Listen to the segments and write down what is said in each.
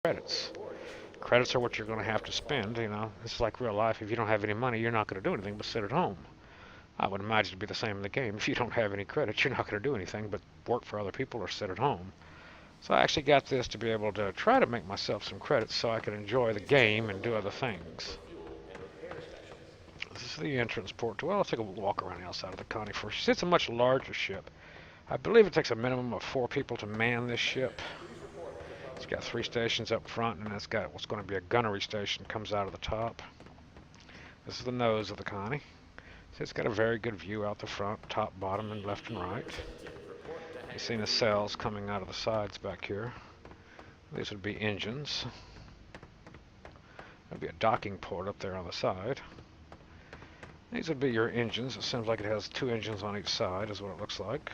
credits. Credits are what you're going to have to spend. You know, it's like real life. If you don't have any money, you're not going to do anything but sit at home. I would imagine it'd be the same in the game. If you don't have any credits, you're not going to do anything but work for other people or sit at home. So I actually got this to be able to try to make myself some credits so I could enjoy the game and do other things. This is the entrance port. Well, let's take a walk around the outside of the Connie first. It's a much larger ship. I believe it takes a minimum of 4 people to man this ship. It's got 3 stations up front, and it's got what's going to be a gunnery station comes out of the top. This is the nose of the Connie. So it's got a very good view out the front, top, bottom, and left and right. You've seen the cells coming out of the sides back here. These would be engines. There'd be a docking port up there on the side. These would be your engines. It seems like it has 2 engines on each side is what it looks like.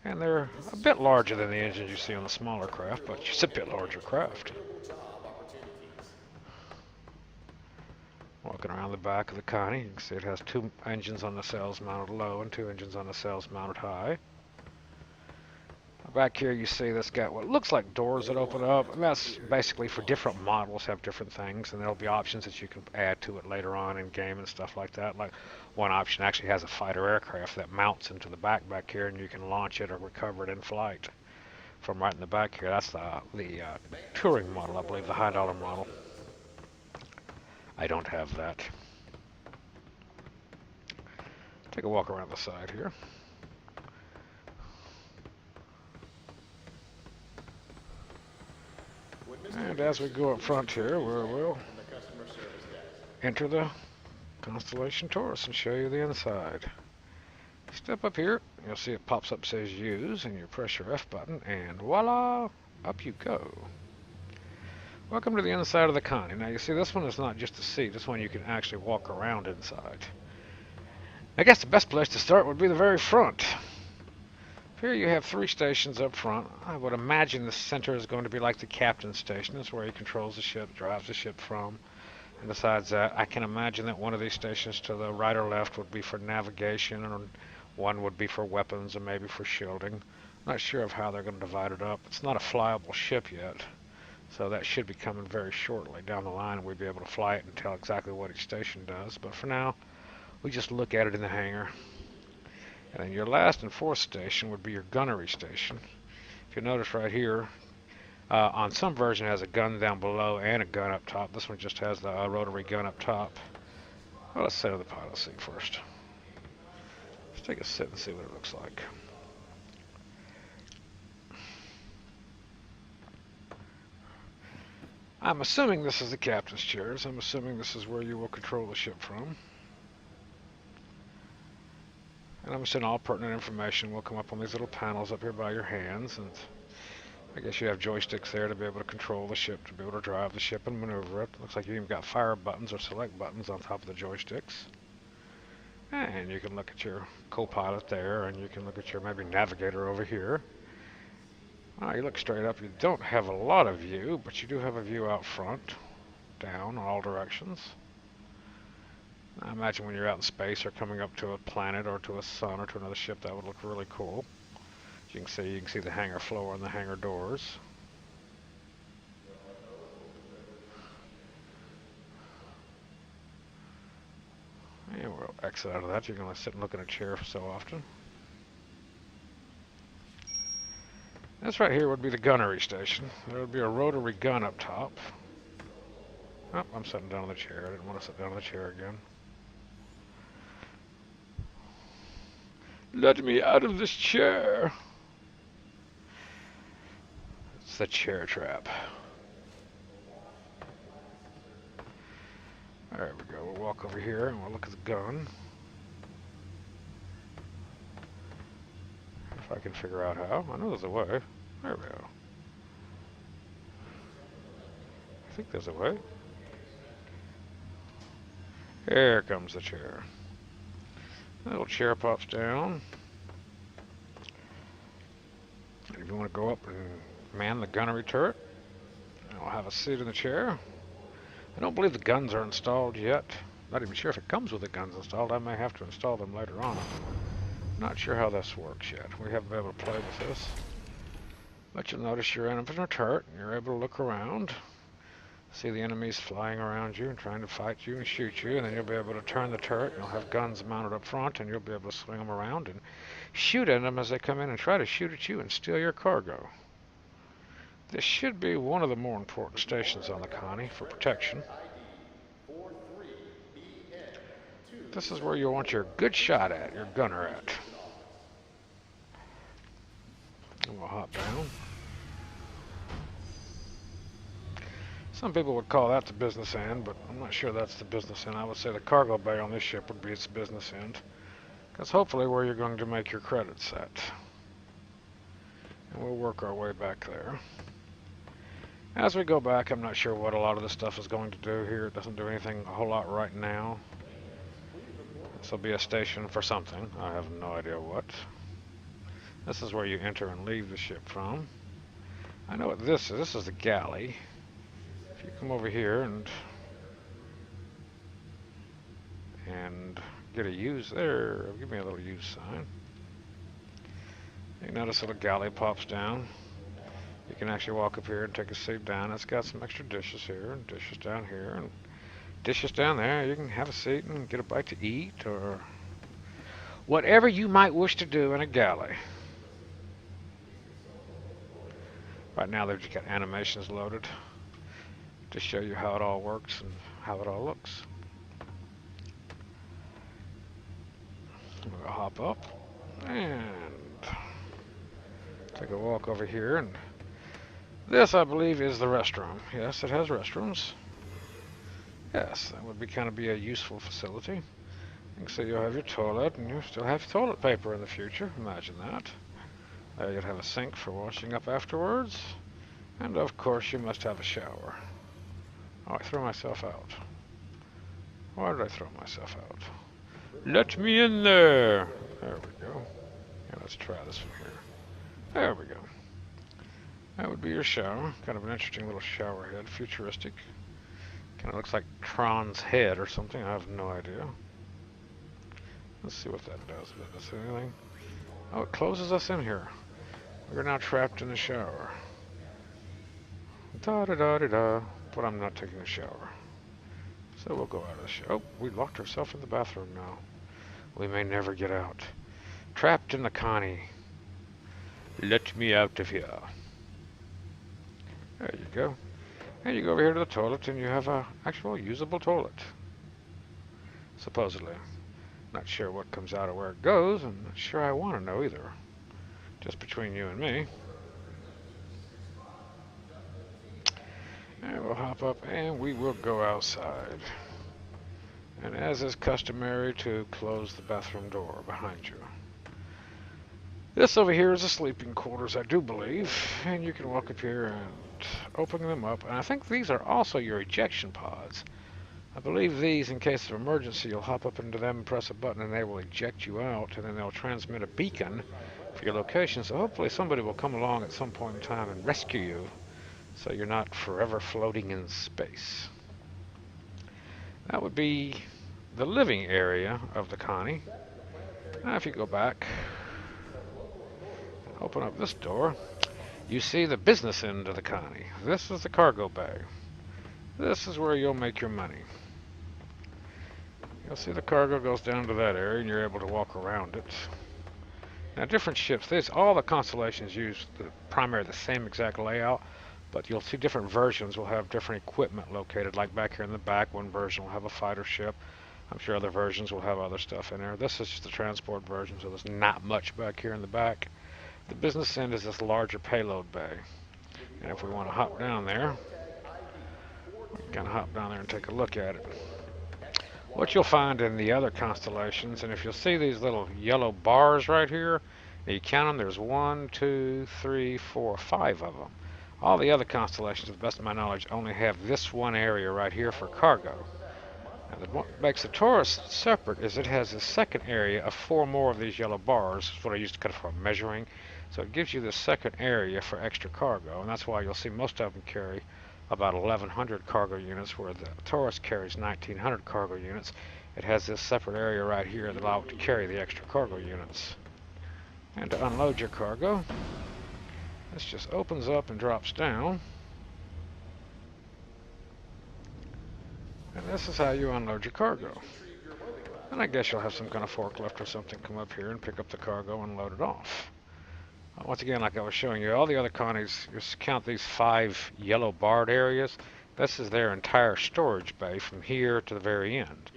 And they're a bit larger than the engines you see on the smaller craft, but it's a bit larger craft. Walking around the back of the Connie, you can see it has 2 engines on the cells mounted low and 2 engines on the cells mounted high. Back here you see this got what looks like doors that open up, and that's basically for different models have different things, and there'll be options that you can add to it later on in game and stuff like that. Like one option actually has a fighter aircraft that mounts into the back here, and you can launch it or recover it in flight from right in the back here. That's the touring model, I believe, the high dollar model. I don't have that. Take a walk around the side here. And as we go up front here, we'll enter the Constellation Taurus and show you the inside. Step up here, you'll see it pops up, says use, and you press your F button, and voila, up you go. Welcome to the inside of the Connie. Now you see this one is not just a seat, this one you can actually walk around inside. I guess the best place to start would be the very front. Here you have 3 stations up front. I would imagine the center is going to be like the captain's station. That's where he controls the ship, drives the ship from. And besides that, I can imagine that one of these stations to the right or left would be for navigation, and one would be for weapons and maybe for shielding. I'm not sure of how they're going to divide it up. It's not a flyable ship yet, so that should be coming very shortly down the line, and we'd be able to fly it and tell exactly what each station does. But for now, we just look at it in the hangar. And then your last and 4th station would be your gunnery station. If you notice right here, on some version it has a gun down below and a gun up top. This one just has the rotary gun up top. Well, let's sit in the pilot seat first. Let's take a sit and see what it looks like. I'm assuming this is the captain's chairs. I'm assuming this is where you will control the ship from. And I'm assuming all pertinent information will come up on these little panels up here by your hands, and I guess you have joysticks there to be able to control the ship, to be able to drive the ship and maneuver it. Looks like you even got fire buttons or select buttons on top of the joysticks. And you can look at your co-pilot there, and you can look at your maybe navigator over here. You look straight up, you don't have a lot of view, but you do have a view out front, down, all directions. I imagine when you're out in space or coming up to a planet or to a sun or to another ship, that would look really cool. As you can see the hangar floor and the hangar doors. And we'll exit out of that. You're going to sit and look in a chair so often. This right here would be the gunnery station. There would be a rotary gun up top. Oh, I'm sitting down in the chair. I didn't want to sit down in the chair again. Let me out of this chair. It's the chair trap. There we go. We'll walk over here and we'll look at the gun. If I can figure out how. I know there's a way. There we go. I think there's a way. Here comes the chair. The little chair pops down. If you want to go up and man the gunnery turret, I'll have a seat in the chair. I don't believe the guns are installed yet. Not even sure if it comes with the guns installed. I may have to install them later on. Not sure how this works yet. We haven't been able to play with this. But you'll notice you're in a turret, and you're able to look around, see the enemies flying around you and trying to fight you and shoot you, and then you'll be able to turn the turret, and you'll have guns mounted up front, and you'll be able to swing them around and shoot at them as they come in and try to shoot at you and steal your cargo. This should be one of the more important stations on the Connie for protection. This is where you want your good shot at, your gunner at. And we'll hop down. Some people would call that the business end, but I'm not sure that's the business end. I would say the cargo bay on this ship would be its business end. That's hopefully where you're going to make your credits at. And we'll work our way back there. As we go back, I'm not sure what a lot of this stuff is going to do here. It doesn't do anything a whole lot right now. This will be a station for something. I have no idea what. This is where you enter and leave the ship from. I know what this is. This is the galley. If you come over here and get a use there, give me a little use sign. You notice a little galley pops down. You can actually walk up here and take a seat down. It's got some extra dishes here and dishes down here and dishes down there. You can have a seat and get a bite to eat or whatever you might wish to do in a galley. Right now they've just got animations loaded to show you how it all works and how it all looks. We'll hop up and take a walk over here, and this I believe is the restroom. Yes, it has restrooms. Yes, that would kind of be a useful facility. You can see you'll have your toilet, and you still have toilet paper in the future. Imagine that. You'd have a sink for washing up afterwards, and of course you must have a shower. Oh, I threw myself out. Why did I throw myself out? Let me in there. There we go. Yeah, let's try this from here. There we go. That would be your shower. Kind of an interesting little shower head, futuristic. Kind of looks like Tron's head or something. I have no idea. Let's see what that does. Does it do anything? Oh, it closes us in here. We're now trapped in the shower. Da-da-da-da-da. But I'm not taking a shower. So we'll go out of the shower. Oh, we locked ourselves in the bathroom now. We may never get out. Trapped in the Connie. Let me out of here. There you go. And you go over here to the toilet and you have a actual usable toilet. Supposedly. Not sure what comes out or where it goes. I'm not sure I want to know either. Just between you and me. And we'll hop up and we will go outside. And as is customary, to close the bathroom door behind you. This over here is the sleeping quarters, I do believe. And you can walk up here and open them up. And I think these are also your ejection pods. I believe these, in case of emergency, you'll hop up into them and press a button and they will eject you out. And then they'll transmit a beacon for your location. So hopefully somebody will come along at some point in time and rescue you, so you're not forever floating in space. That would be the living area of the Connie. Now if you go back and open up this door, you see the business end of the Connie. This is the cargo bay. This is where you'll make your money. You'll see the cargo goes down to that area and you're able to walk around it. Now different ships, all the constellations use primarily the same exact layout, but you'll see different versions will have different equipment located. Like back here in the back, one version will have a fighter ship. I'm sure other versions will have other stuff in there. This is just the transport version, so there's not much back here in the back. The business end is this larger payload bay. And if we want to hop down there, we can hop down there and take a look at it. What you'll find in the other constellations, and if you'll see these little yellow bars right here, and you count them, there's 1, 2, 3, 4, 5 of them. All the other constellations, to the best of my knowledge, only have this one area right here for cargo. And what makes the Taurus separate is it has a second area of 4 more of these yellow bars. That's what I used to cut for measuring. So it gives you the second area for extra cargo, and that's why you'll see most of them carry about 1,100 cargo units, where the Taurus carries 1,900 cargo units. It has this separate area right here that allows it to carry the extra cargo units. And to unload your cargo, This just opens up and drops down. And this is how you unload your cargo. And I guess you'll have some kind of forklift or something come up here and pick up the cargo and load it off. Once again, like I was showing you, all the other Connies, just count these 5 yellow barred areas. This is their entire storage bay from here to the very end.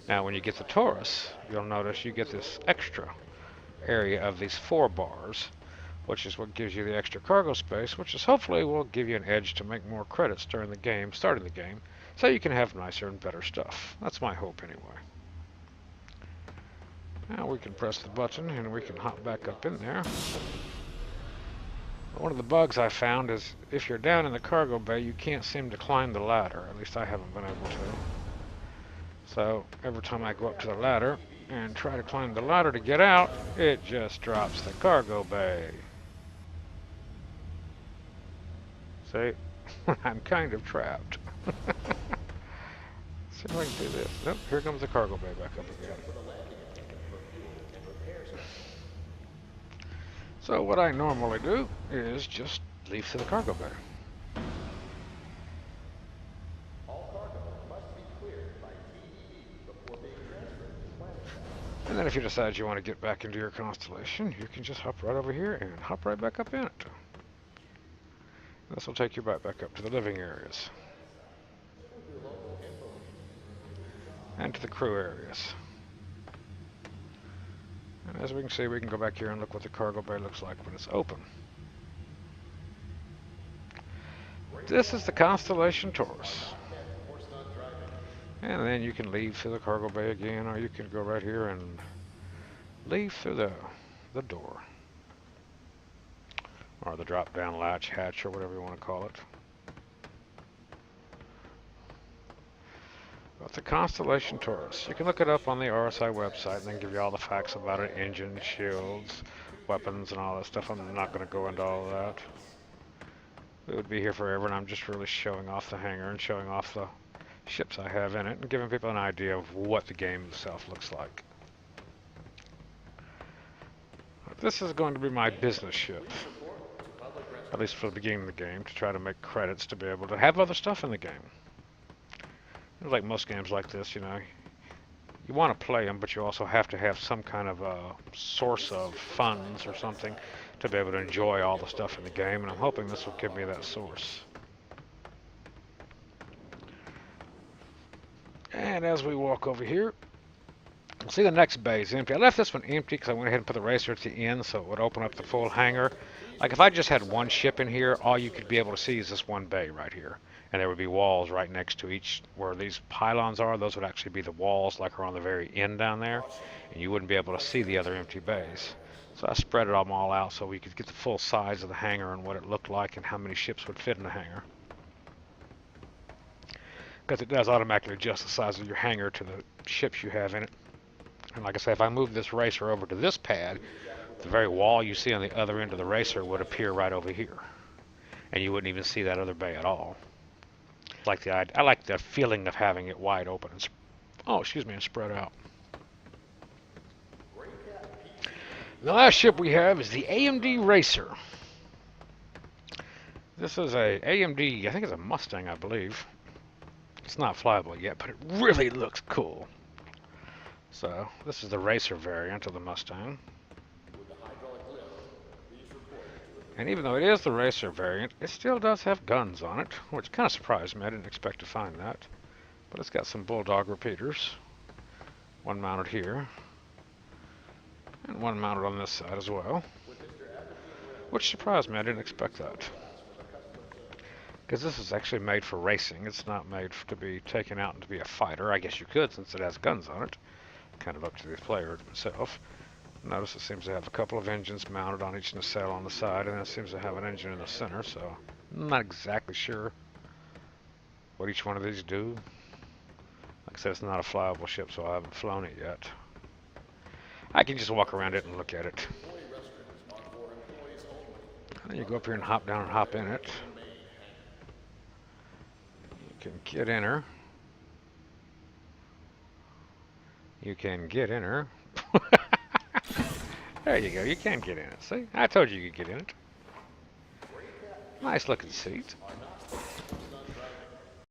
Now when you get the Taurus, you'll notice you get this extra area of these 4 bars, which is what gives you the extra cargo space, which is hopefully will give you an edge to make more credits during the game, starting the game, so you can have nicer and better stuff. That's my hope anyway. Now we can press the button and we can hop back up in there. One of the bugs I found is if you're down in the cargo bay, you can't seem to climb the ladder. At least I haven't been able to. So every time I go up to the ladder and try to climb the ladder to get out, it just drops the cargo bay. See? I'm kind of trapped. See if I can do this. Nope, here comes the cargo bay back up again. So what I normally do is just leave through the cargo bay. And then if you decide you want to get back into your constellation, you can just hop right over here and hop right back up in it. This will take you right back up to the living areas. And to the crew areas. And as we can see, we can go back here and look what the cargo bay looks like when it's open. This is the Constellation Taurus. And then you can leave through the cargo bay again, or you can go right here and leave through the door. Or the drop-down latch, hatch, or whatever you want to call it. But the Constellation Taurus. You can look it up on the RSI website and then give you all the facts about it. Engine, shields, weapons, and all that stuff. I'm not going to go into all of that. It would be here forever, and I'm just really showing off the hangar and showing off the ships I have in it and giving people an idea of what the game itself looks like. This is going to be my business ship. At least for the beginning of the game, to try to make credits to be able to have other stuff in the game. Like most games like this, you know, you want to play them, but you also have to have some kind of a source of funds or something to be able to enjoy all the stuff in the game, and I'm hoping this will give me that source. And as we walk over here, we'll see the next bay is empty. I left this one empty because I went ahead and put the racer at the end so it would open up the full hangar. Like if I just had one ship in here, all you could be able to see is this one bay right here. And there would be walls right next to each where these pylons are. Those would actually be the walls like are on the very end down there. And you wouldn't be able to see the other empty bays. So I spread it all out so we could get the full size of the hangar and what it looked like and how many ships would fit in the hangar. Because it does automatically adjust the size of your hangar to the ships you have in it. And like I said, if I move this racer over to this pad, the very wall you see on the other end of the racer would appear right over here. And you wouldn't even see that other bay at all. I like the feeling of having it wide open and spread out. The last ship we have is the AMD Racer. This is a AMD, I think it's a Mustang, I believe. It's not flyable yet, but it really looks cool. So, this is the Racer variant of the Mustang. And even though it is the Racer variant, it still does have guns on it, which kind of surprised me. I didn't expect to find that. But it's got some Bulldog repeaters. One mounted here. And one mounted on this side as well. Which surprised me. I didn't expect that. Because this is actually made for racing. It's not made to be taken out and to be a fighter. I guess you could since it has guns on it. Kind of up to the player himself. Notice it seems to have a couple of engines mounted on each nacelle on the side, and it seems to have an engine in the center, so I'm not exactly sure what each one of these do. Like I said, it's not a flyable ship, so I haven't flown it yet. I can just walk around it and look at it. And then you go up here and hop down and hop in it. You can get in her. You can get in her. There you go, you can get in it. See? I told you you could get in it. Nice looking seat.